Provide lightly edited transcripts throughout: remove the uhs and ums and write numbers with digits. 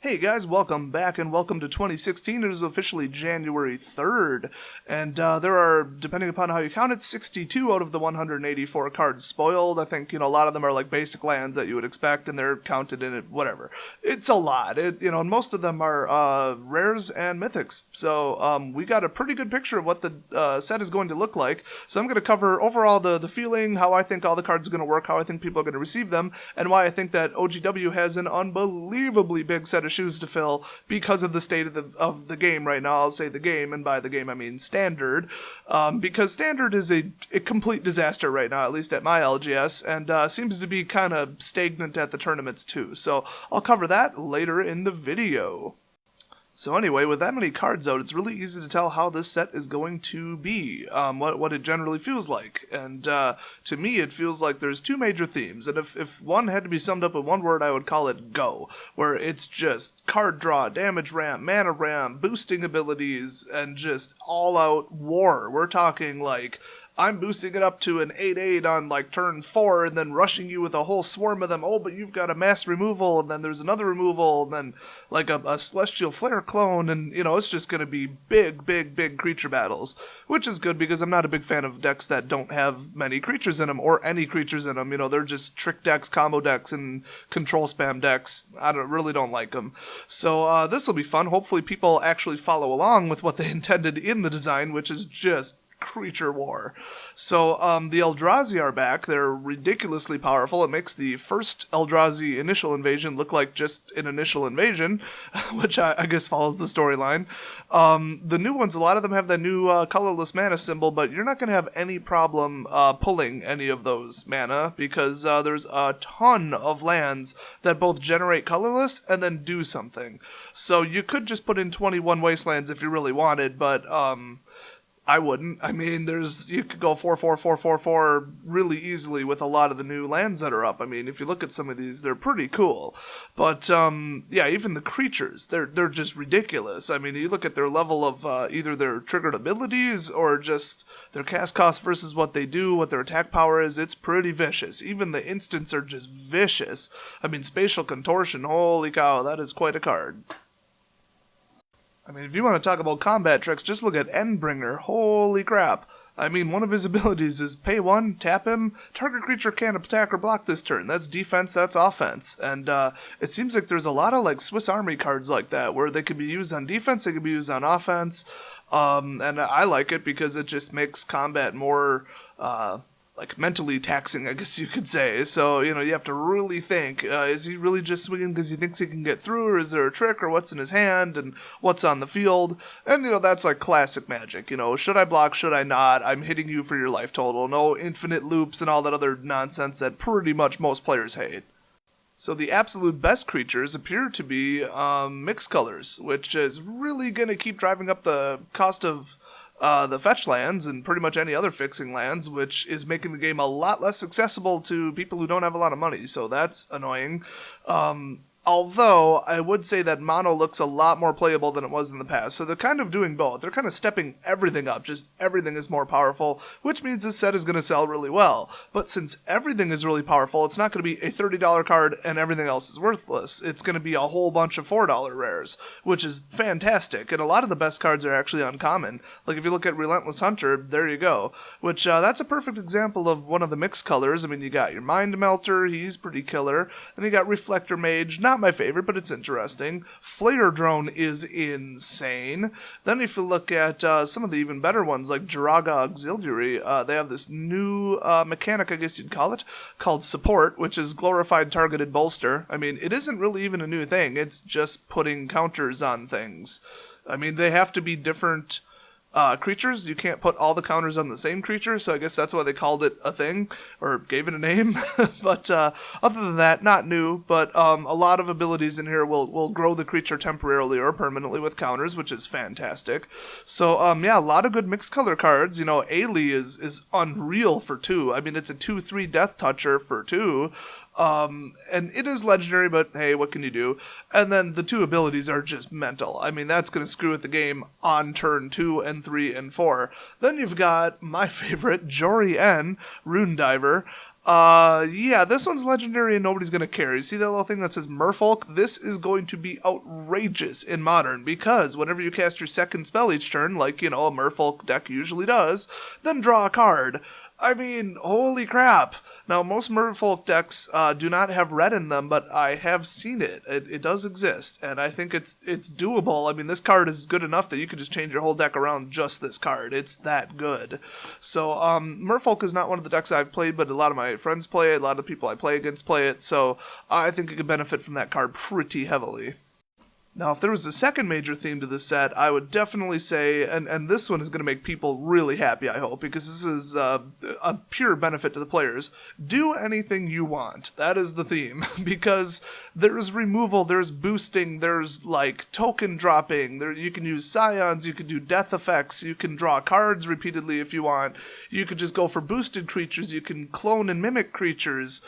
Hey guys, welcome back and welcome to 2016. It is officially January 3rd, and there are, depending upon how you count it, 62 out of the 184 cards spoiled. I think, a lot of them are like basic lands that you would expect, and they're counted in it, whatever. It's a lot, and most of them are rares and mythics. So we got a pretty good picture of what the set is going to look like. So I'm going to cover overall the feeling, how I think all the cards are going to work, how I think people are going to receive them, and why I think that OGW has an unbelievably big set of shoes to fill because of the state of the game right now. I'll say the game, and by the game I mean Standard, because Standard is a complete disaster right now, at least at my LGS, and seems to be kind of stagnant at the tournaments too. So I'll cover that later in the video. So anyway, with that many cards out, it's really easy to tell how this set is going to be, what it generally feels like. And to me, it feels like there's two major themes. And if one had to be summed up in one word, I would call it Go, where it's just card draw, damage ramp, mana ramp, boosting abilities, and just all-out war. We're talking like, I'm boosting it up to an 8/8 on like turn 4 and then rushing you with a whole swarm of them. Oh, but you've got a mass removal, and then there's another removal, and then like a Celestial Flare clone, and it's just going to be big creature battles, which is good because I'm not a big fan of decks that don't have many creatures in them or any creatures in them. They're just trick decks, combo decks, and control spam decks. I really don't like them. So this will be fun. Hopefully people actually follow along with what they intended in the design, which is just creature war. So the Eldrazi are back. They're ridiculously powerful. It makes the first Eldrazi initial invasion look like just an initial invasion, which I guess follows the storyline. The new ones, a lot of them have the new colorless mana symbol, but you're not going to have any problem pulling any of those mana because there's a ton of lands that both generate colorless and then do something. So you could just put in 21 wastelands if you really wanted, but I wouldn't. You could go 4/4/4/4/4 really easily with a lot of the new lands that are up. If you look at some of these, they're pretty cool. But even the creatures, they're just ridiculous. You look at their level of either their triggered abilities or just their cast cost versus what they do, what their attack power is. It's pretty vicious. Even the instants are just vicious. Spatial Contortion, holy cow, that is quite a card. If you want to talk about combat tricks, just look at Endbringer. Holy crap. One of his abilities is pay 1, tap him, target creature can't attack or block this turn. That's defense, that's offense. And it seems like there's a lot of like Swiss Army cards like that, where they could be used on defense, they could be used on offense. And I like it because it just makes combat more mentally taxing, I guess you could say. So, you have to really think, is he really just swinging because he thinks he can get through, or is there a trick, or what's in his hand, and what's on the field? And, that's like classic Magic. Should I block, should I not? I'm hitting you for your life total. No infinite loops and all that other nonsense that pretty much most players hate. So the absolute best creatures appear to be mixed colors, which is really going to keep driving up the cost of the fetch lands and pretty much any other fixing lands, which is making the game a lot less accessible to people who don't have a lot of money, so that's annoying. Although, I would say that mono looks a lot more playable than it was in the past, so they're kind of doing both. They're kind of stepping everything up, just everything is more powerful, which means this set is going to sell really well. But since everything is really powerful, it's not going to be a $30 card and everything else is worthless. It's going to be a whole bunch of $4 rares, which is fantastic, and a lot of the best cards are actually uncommon. Like if you look at Relentless Hunter, there you go, which that's a perfect example of one of the mixed colors. You got your Mind Melter, he's pretty killer, and you got Reflector Mage, not my favorite, but it's interesting. Flare Drone is insane. Then if you look at some of the even better ones, like Jiraga Auxiliary, they have this new mechanic, I guess you'd call it, called Support, which is glorified targeted bolster. It isn't really even a new thing. It's just putting counters on things. They have to be different creatures. You can't put all the counters on the same creature, so I guess that's why they called it a thing, or gave it a name. But other than that, not new, but a lot of abilities in here will grow the creature temporarily or permanently with counters, which is fantastic. So, a lot of good mixed color cards. Ailey is unreal for 2. It's a 2/3 Death Toucher for 2. And it is legendary, but hey, what can you do? And then the 2 abilities are just mental. That's going to screw with the game on turn 2 and 3 and 4. Then you've got my favorite, Jori N, Rune Diver. Yeah, this one's legendary and nobody's gonna care. You see that little thing that says Merfolk? This is going to be outrageous in Modern, because whenever you cast your second spell each turn, like, a Merfolk deck usually does, then draw a card. I mean, holy crap. Now, most Merfolk decks do not have red in them, but I have seen it. It does exist, and I think it's doable. I mean, this card is good enough that you could just change your whole deck around just this card. It's that good. So, Merfolk is not one of the decks I've played, but a lot of my friends play it, a lot of the people I play against play it, so I think it could benefit from that card pretty heavily. Now, if there was a second major theme to this set, I would definitely say, and this one is going to make people really happy, I hope, because this is a pure benefit to the players. Do anything you want. That is the theme, because there's removal, there's boosting, there's, like, token dropping, you can use scions, you can do death effects, you can draw cards repeatedly if you want, you could just go for boosted creatures, you can clone and mimic creatures.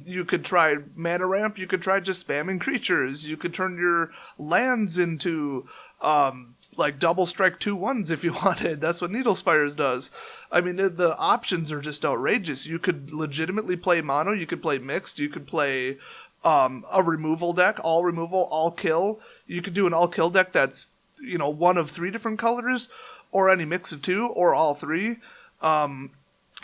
You could try mana ramp, you could try just spamming creatures, you could turn your lands into, like double strike 2/1s if you wanted. That's what Needle Spires does. I mean, the options are just outrageous. You could legitimately play mono, you could play mixed, you could play, a removal deck, all removal, all kill. You could do an all kill deck that's, one of 3 different colors, or any mix of 2, or all 3.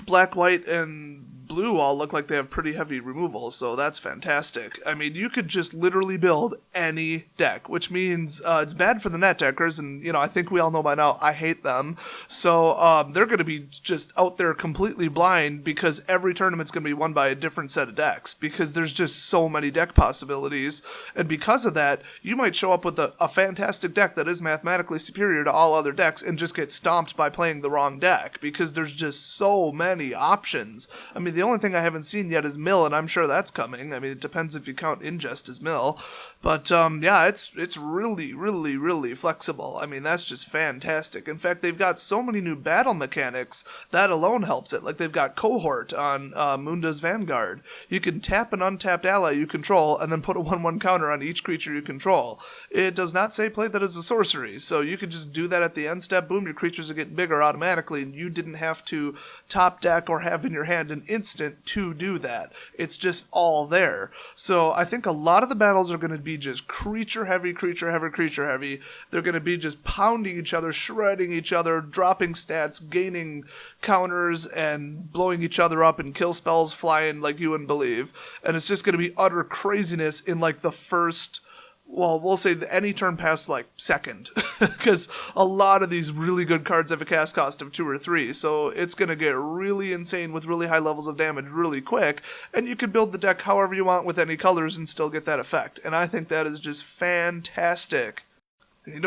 Black, white, and blue all look like they have pretty heavy removal, so that's fantastic. I mean, you could just literally build any deck, which means it's bad for the net deckers, and, I think we all know by now, I hate them. So they're going to be just out there completely blind, because every tournament's going to be won by a different set of decks, because there's just so many deck possibilities, and because of that, you might show up with a fantastic deck that is mathematically superior to all other decks, and just get stomped by playing the wrong deck, because there's just so many options. I mean, the only thing I haven't seen yet is mill, and I'm sure that's coming. I mean, it depends if you count ingest as mill. But, yeah, it's really, really, really flexible. I mean, that's just fantastic. In fact, they've got so many new battle mechanics, that alone helps it. Like, they've got Cohort on Munda's Vanguard. You can tap an untapped ally you control, and then put a 1/1 counter on each creature you control. It does not say play that as a sorcery, so you could just do that at the end step. Boom, your creatures are getting bigger automatically, and you didn't have to top deck or have in your hand an instant to do that. It's just all there. So I think a lot of the battles are going to be just creature heavy, creature heavy, creature heavy. They're going to be just pounding each other, shredding each other, dropping stats, gaining counters, and blowing each other up, and kill spells flying like you wouldn't believe. And it's just going to be utter craziness in like the first... Well, we'll say any turn past, like, second, because a lot of these really good cards have a cast cost of 2 or 3, so it's going to get really insane with really high levels of damage really quick, and you can build the deck however you want with any colors and still get that effect, and I think that is just fantastic.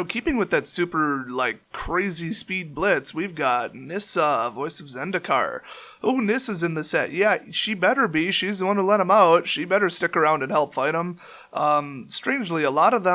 Keeping with that super, like, crazy speed blitz, we've got Nissa, Voice of Zendikar. Oh, Nissa's in the set. Yeah, she better be. She's the one who let him out. She better stick around and help fight him. Strangely, a lot of the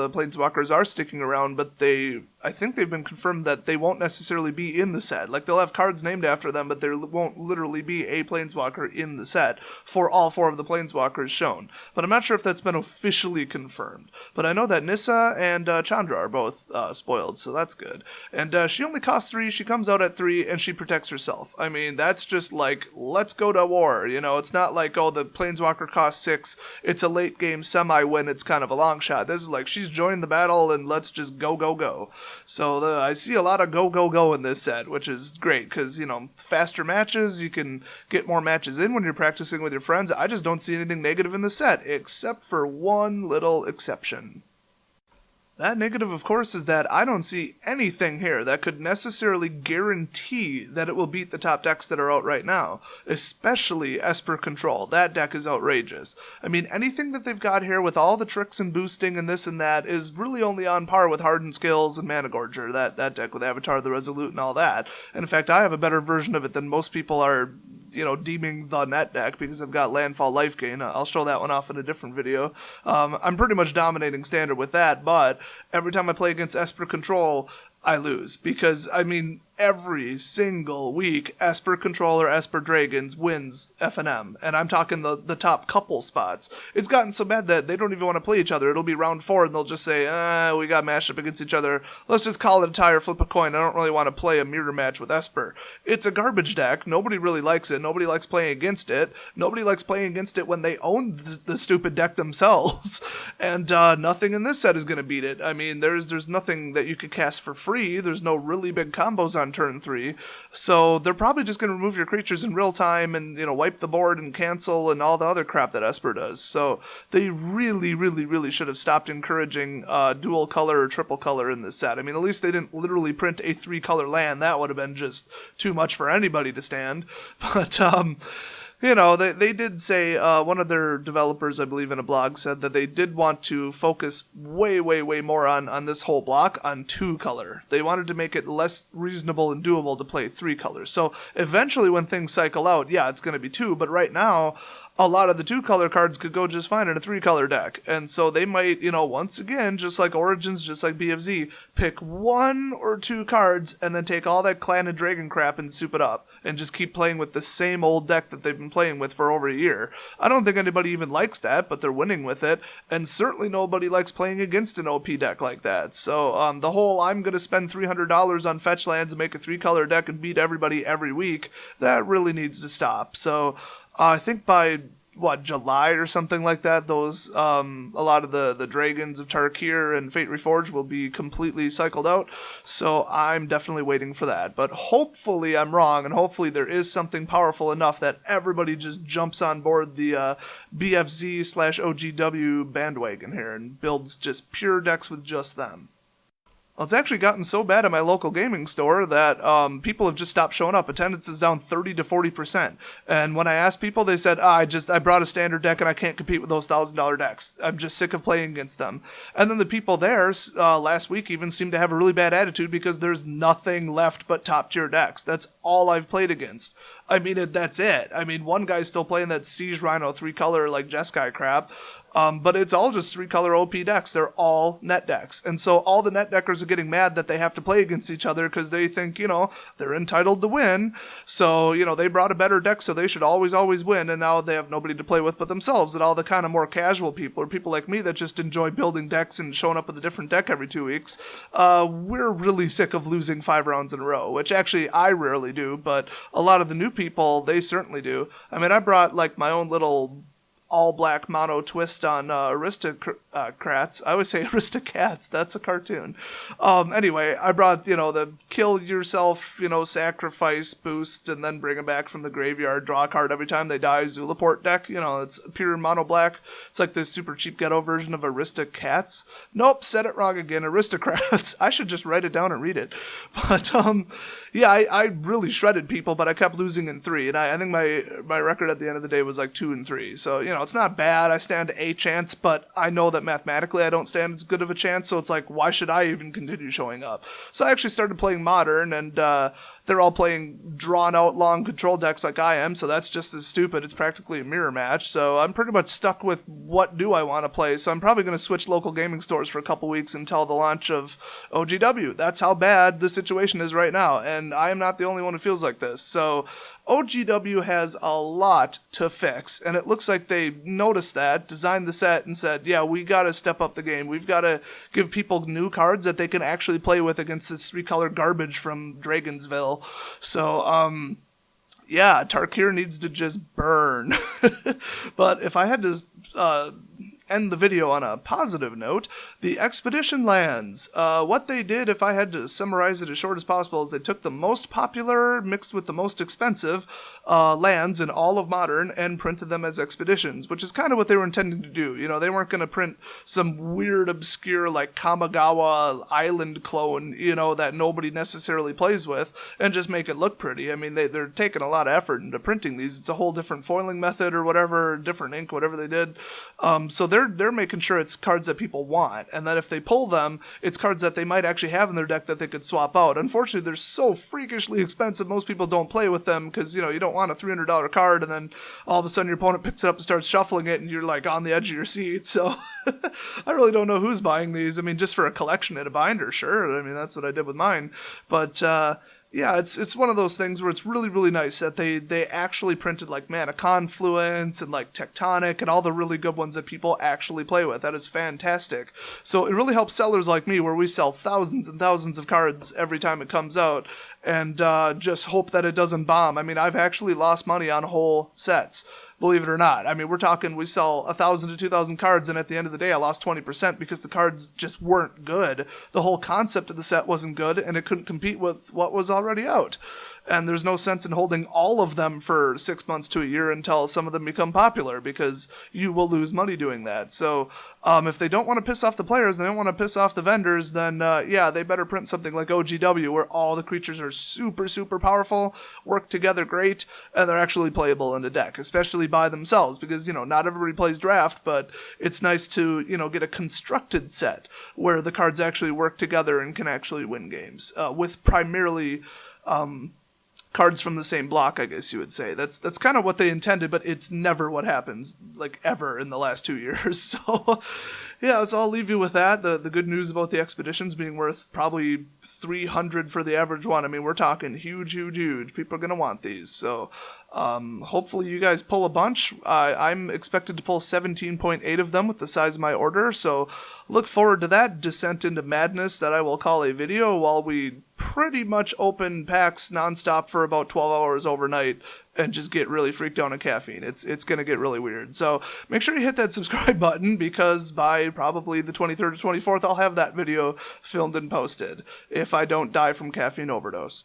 Planeswalkers are sticking around, but I think they've been confirmed that they won't necessarily be in the set. Like, they'll have cards named after them, but there won't literally be a Planeswalker in the set for all 4 of the Planeswalkers shown. But I'm not sure if that's been officially confirmed. But I know that Nissa and Chandra are both spoiled, so that's good. And she only costs 3, she comes out at 3, and she protects herself. I mean, that's just like, let's go to war, It's not like, oh, the Planeswalker costs 6, it's a late game semi-win, it's kind of a long shot. This is like, she's joined the battle, and let's just go, go, go. So I see a lot of go, go, go in this set, which is great, because, faster matches, you can get more matches in when you're practicing with your friends. I just don't see anything negative in the set, except for one little exception. That negative, of course, is that I don't see anything here that could necessarily guarantee that it will beat the top decks that are out right now, especially Esper Control. That deck is outrageous. I mean, anything that they've got here with all the tricks and boosting and this and that is really only on par with Hardened Scales and Mana Gorger, that deck with Avatar the Resolute and all that. And in fact, I have a better version of it than most people are deeming the net deck, because I've got Landfall Life Gain. I'll show that one off in a different video. I'm pretty much dominating standard with that, but every time I play against Esper Control, I lose, because, I mean, every single week, Esper Controller, Esper Dragons wins FNM. And I'm talking the top couple spots. It's gotten so bad that they don't even want to play each other. It'll be round 4 and they'll just say, we got matched up against each other. Let's just call it a tie or flip a coin. I don't really want to play a mirror match with Esper. It's a garbage deck. Nobody really likes it. Nobody likes playing against it. Nobody likes playing against it when they own the stupid deck themselves. And nothing in this set is going to beat it. I mean, there's nothing that you could cast for free. There's no really big combos on turn 3. So they're probably just going to remove your creatures in real time and, wipe the board and cancel and all the other crap that Esper does. So they really, really, really should have stopped encouraging dual color or triple color in this set. I mean, at least they didn't literally print a 3-color land. That would have been just too much for anybody to stand. But, they did say, one of their developers, I believe in a blog, said that they did want to focus way, way, way more on this whole block on 2-color. They wanted to make it less reasonable and doable to play 3 colors. So eventually when things cycle out, yeah, it's going to be 2, but right now, a lot of the 2-color cards could go just fine in a 3-color deck. And so they might, once again, just like Origins, just like BFZ, pick 1 or 2 cards and then take all that Clan and Dragon crap and soup it up and just keep playing with the same old deck that they've been playing with for over a year. I don't think anybody even likes that, but they're winning with it. And certainly nobody likes playing against an OP deck like that. So the whole I'm going to spend $300 on fetch lands and make a 3-color deck and beat everybody every week, that really needs to stop. So I think by July or something like that, those a lot of the Dragons of Tarkir and Fate Reforged will be completely cycled out. So I'm definitely waiting for that. But hopefully I'm wrong, and hopefully there is something powerful enough that everybody just jumps on board the BFZ/OGW bandwagon here and builds just pure decks with just them. Well, it's actually gotten so bad at my local gaming store that people have just stopped showing up. Attendance is down 30 to 40%. And when I asked people, they said, I brought a standard deck and I can't compete with those $1,000 decks. I'm just sick of playing against them. And then the people there last week even seemed to have a really bad attitude because there's nothing left but top tier decks. That's all I've played against. I mean, that's it. I mean, one guy's still playing that Siege Rhino 3-color like Jeskai crap. But it's all just 3-color OP decks. They're all net decks. And so all the net deckers are getting mad that they have to play against each other because they think, they're entitled to win. So, they brought a better deck, so they should always win. And now they have nobody to play with but themselves. And all the kind of more casual people, or people like me that just enjoy building decks and showing up with a different deck every 2 weeks, we're really sick of losing 5 rounds in a row, which actually I rarely do, but a lot of the new people, they certainly do. I mean, I brought my own little all-black mono twist on aristocrats. I always say aristocats. That's a cartoon. Anyway, I brought, the kill yourself, sacrifice boost, and then bring them back from the graveyard, draw a card every time they die, Zulaport deck. It's pure mono black. It's like this super cheap ghetto version of aristocats. Nope, said it wrong again. Aristocrats. I should just write it down and read it. But, yeah, I really shredded people, but I kept losing in 3. And I think my record at the end of the day was 2-3. So, it's not bad. I stand a chance, but I know that mathematically I don't stand as good of a chance. So it's why should I even continue showing up? So I actually started playing Modern, and they're all playing drawn-out long control decks like I am. So that's just as stupid. It's practically a mirror match. So I'm pretty much stuck with what do I want to play. So I'm probably going to switch local gaming stores for a couple weeks until the launch of OGW. That's how bad the situation is right now. And I am not the only one who feels like this. So OGW has a lot to fix, and it looks like they noticed that, designed the set, and said, yeah, we got to step up the game. We've got to give people new cards that they can actually play with against this 3-color garbage from Dragonsville. So, yeah, Tarkir needs to just burn. But if I had to end the video on a positive note, the Expedition lands. What they did, if I had to summarize it as short as possible, is they took the most popular mixed with the most expensive lands in all of Modern and printed them as Expeditions, which is kind of what they were intending to do. They weren't going to print some weird, obscure, Kamigawa Island clone, that nobody necessarily plays with, and just make it look pretty. I mean, they're taking a lot of effort into printing these. It's a whole different foiling method or whatever, different ink, whatever they did. So they're making sure it's cards that people want, and that if they pull them, it's cards that they might actually have in their deck that they could swap out. Unfortunately, they're so freakishly expensive, most people don't play with them because, you don't want a $300 card, and then all of a sudden your opponent picks it up and starts shuffling it, and you're on the edge of your seat. So I really don't know who's buying these. I mean, just for a collection in a binder, sure. I mean, that's what I did with mine. But Yeah, it's one of those things where it's really, really nice that they actually printed like Mana Confluence and like Tectonic and all the really good ones that people actually play with. That is fantastic. So it really helps sellers like me, where we sell thousands and thousands of cards every time it comes out, and just hope that it doesn't bomb. I mean, I've actually lost money on whole sets, believe it or not. I mean, we're talking, we sell 1,000 to 2,000 cards, and at the end of the day, I lost 20% because the cards just weren't good. The whole concept of the set wasn't good, and it couldn't compete with what was already out. And there's no sense in holding all of them for 6 months to a year until some of them become popular, because you will lose money doing that. So if they don't want to piss off the players, they don't want to piss off the vendors, then yeah, they better print something like OGW, where all the creatures are super, super powerful, work together great, and they're actually playable in a deck, especially by themselves, because, you know, not everybody plays draft, but it's nice to, you know, get a constructed set where the cards actually work together and can actually win games, with primarily cards from the same block, I guess you would say. That's kind of what they intended, but it's never what happens, like, ever in the last 2 years. So, yeah, so I'll leave you with that. The good news about the expeditions being worth probably 300 for the average one. I mean, we're talking huge, huge, huge. People are going to want these. So, hopefully you guys pull a bunch. I'm expected to pull 17.8 of them with the size of my order, so look forward to that descent into madness that I will call a video, while we pretty much open packs nonstop for about 12 hours overnight and just get really freaked out on caffeine. It's going to get really weird. So make sure you hit that subscribe button, because by probably the 23rd or 24th, I'll have that video filmed and posted if I don't die from caffeine overdose.